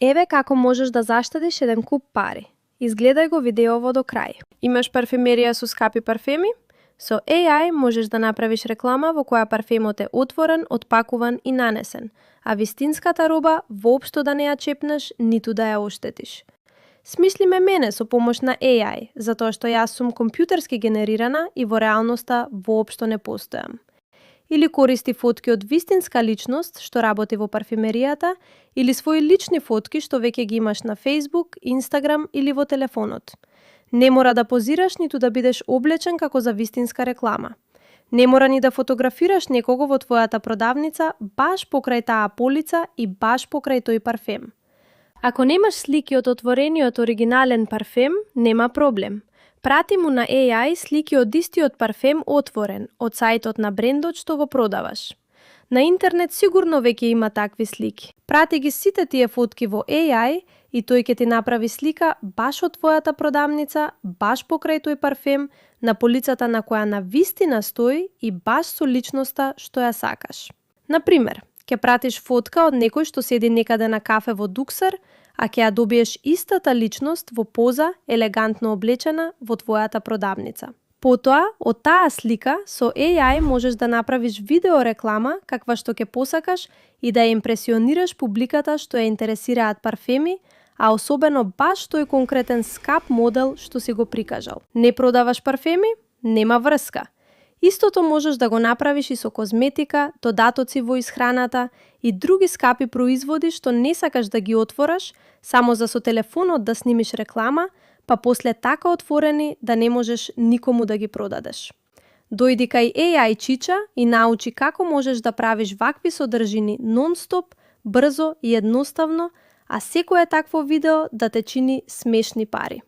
Еве како можеш да заштедиш еден куп пари. Изгледај го видеово до крај. Имаш парфемерија со скапи парфеми? Со AI можеш да направиш реклама во која парфемот е отворен, отпакуван и нанесен, а вистинската роба воопшто да не ја чепнеш, ниту да ја оштетиш. Смисли ме мене со помош на AI, затоа што јас сум компјутерски генерирана и во реалноста воопшто не постојам. Или користи фотки од вистинска личност што работи во парфемеријата, или своји лични фотки што веќе ги имаш на Facebook, Instagram или во телефонот. Не мора да позираш ниту да бидеш облечен како за вистинска реклама. Не мора ни да фотографираш некого во твојата продавница баш покрај таа полица и баш покрај тој парфем. Ако немаш слики од отворениот оригинален парфем, нема проблем. Прати му на AI слики од истиот парфем отворен, од сајтот на брендот што го продаваш. На интернет сигурно веќе има такви слики. Прати ги сите тие фотки во AI и тој ќе ти направи слика баш од твојата продавница, баш покрај тој парфем, на полицата на која на вистина стои и баш со личноста што ја сакаш. Например, ќе пратиш фотка од некој што седи некаде на кафе во Дуксер, а ќе ја добиеш истата личност во поза, елегантно облечена во твојата продавница. Потоа, од таа слика, со AI можеш да направиш видеореклама каква што ќе посакаш и да ја импресионираш публиката што ја интересираат парфеми, а особено баш тој конкретен скап модел што си го прикажал. Не продаваш парфеми? Нема врска. Истото можеш да го направиш и со козметика, додатоци во исхраната и други скапи производи што не сакаш да ги отвораш, само за со телефонот да снимиш реклама, па после така отворени да не можеш никому да ги продадеш. Дојди кај AI Чича и научи како можеш да правиш вакви содржини нон-стоп, брзо и едноставно, а секое такво видео да те чини смешни пари.